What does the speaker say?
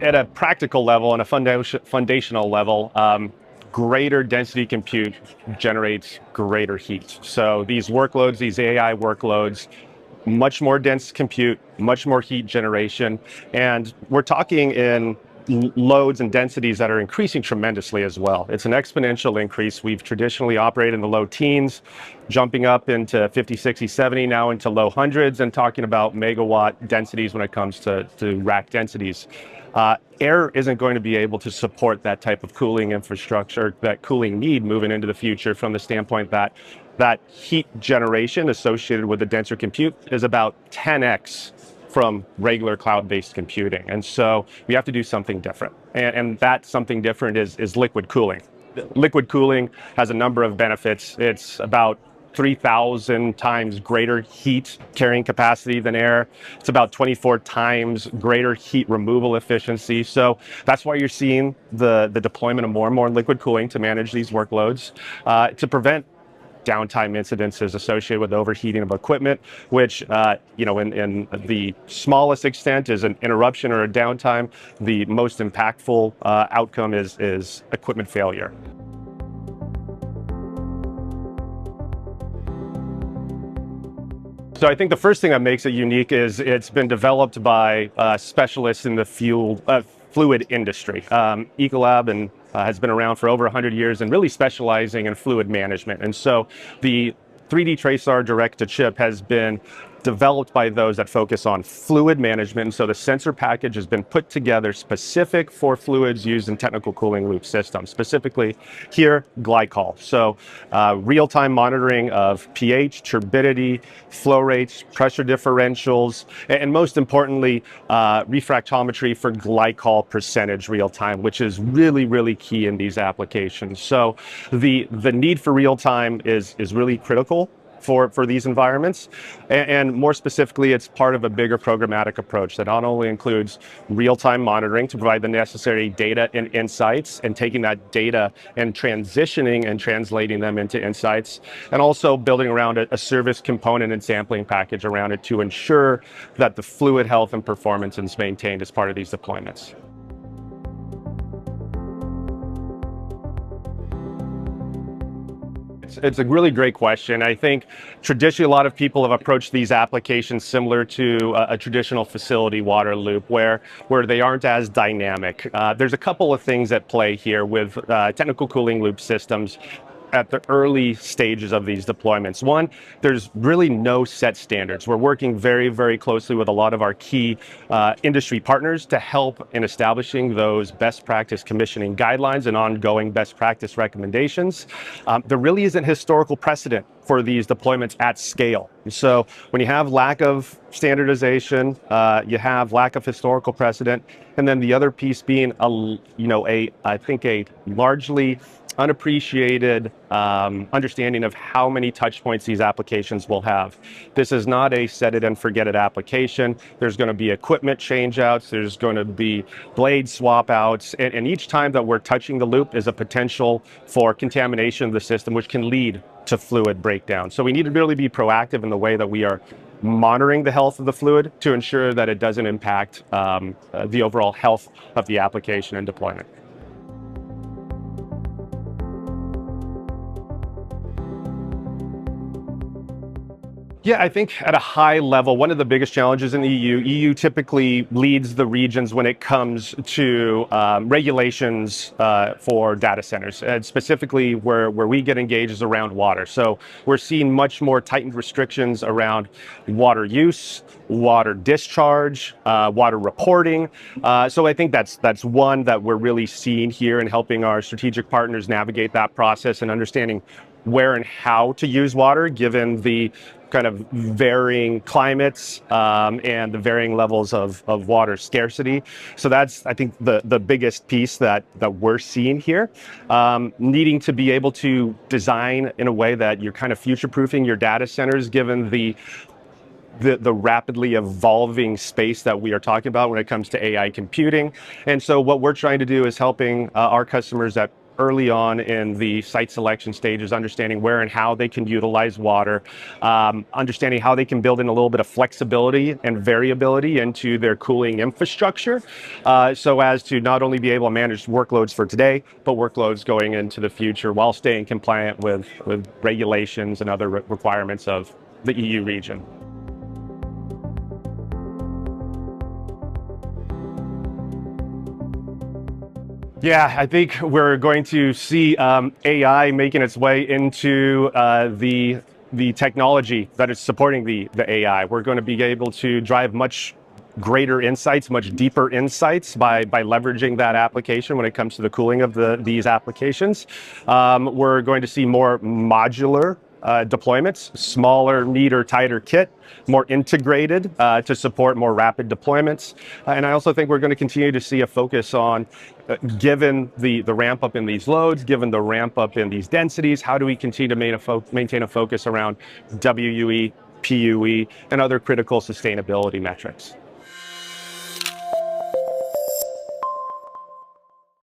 at a practical level and a foundational level, greater density compute generates greater heat. So these workloads, these AI workloads, much more dense compute, much more heat generation. And we're talking in loads and densities that are increasing tremendously as well. It's an exponential increase. We've traditionally operated in the low teens, jumping up into 50, 60, 70, now into low hundreds, and talking about megawatt densities when it comes to rack densities. Air isn't going to be able to support that type of cooling infrastructure, that cooling need moving into the future, from the standpoint that heat generation associated with the denser compute is about 10x from regular cloud-based computing. And so we have to do something different. And that something different is liquid cooling. Liquid cooling has a number of benefits. It's about 3,000 times greater heat carrying capacity than air. It's about 24 times greater heat removal efficiency. So that's why you're seeing the deployment of more and more liquid cooling to manage these workloads, to prevent downtime incidences associated with overheating of equipment, which, in the smallest extent is an interruption or a downtime. The most impactful outcome is equipment failure. So I think the first thing that makes it unique is it's been developed by specialists in the fluid industry. Ecolab has been around for over 100 years and really specializing in fluid management. And so the 3D TRASAR direct-to-chip has been developed by those that focus on fluid management. And so the sensor package has been put together specific for fluids used in technical cooling loop systems, specifically here, glycol. So real-time monitoring of pH, turbidity, flow rates, pressure differentials, and most importantly, refractometry for glycol percentage real-time, which is really, really key in these applications. So the need for real-time is really critical for these environments. And more specifically, it's part of a bigger programmatic approach that not only includes real-time monitoring to provide the necessary data and insights, and taking that data and transitioning and translating them into insights, and also building around a service component and sampling package around it to ensure that the fluid health and performance is maintained as part of these deployments. It's a really great question. I think traditionally a lot of people have approached these applications similar to a traditional facility water loop where they aren't as dynamic. There's a couple of things at play here with technical cooling loop systems at the early stages of these deployments. One, there's really no set standards. We're working very, very closely with a lot of our key industry partners to help in establishing those best practice commissioning guidelines and ongoing best practice recommendations. There really isn't historical precedent for these deployments at scale. So when you have lack of standardization, you have lack of historical precedent, and then the other piece being I think a largely unappreciated understanding of how many touch points these applications will have. This is not a set it and forget it application. There's going to be equipment change outs, there's going to be blade swap outs, and each time that we're touching the loop is a potential for contamination of the system, which can lead to fluid breakdown. So we need to really be proactive in the way that we are monitoring the health of the fluid to ensure that it doesn't impact the overall health of the application and deployment. Yeah, I think at a high level, one of the biggest challenges in the EU typically leads the regions when it comes to regulations for data centers, and specifically where we get engaged is around water. So we're seeing much more tightened restrictions around water use, water discharge, water reporting. So I think that's one that we're really seeing here and helping our strategic partners navigate that process and understanding where and how to use water given the kind of varying climates and the varying levels of water scarcity. So that's, I think, the biggest piece that we're seeing here. Needing to be able to design in a way that you're kind of future-proofing your data centers given the rapidly evolving space that we are talking about when it comes to AI computing. And so what we're trying to do is helping our customers that early on in the site selection stages, understanding where and how they can utilize water, understanding how they can build in a little bit of flexibility and variability into their cooling infrastructure, so as to not only be able to manage workloads for today, but workloads going into the future while staying compliant with regulations and other requirements of the EU region. Yeah, I think we're going to see AI making its way into the technology that is supporting the AI. We're going to be able to drive much greater insights, much deeper insights by leveraging that application when it comes to the cooling of these applications. We're going to see more modular deployments, smaller, neater, tighter kit, more integrated to support more rapid deployments. And I also think we're going to continue to see a focus on, given the ramp up in these loads, given the ramp up in these densities, how do we continue to maintain a focus around WUE, PUE, and other critical sustainability metrics.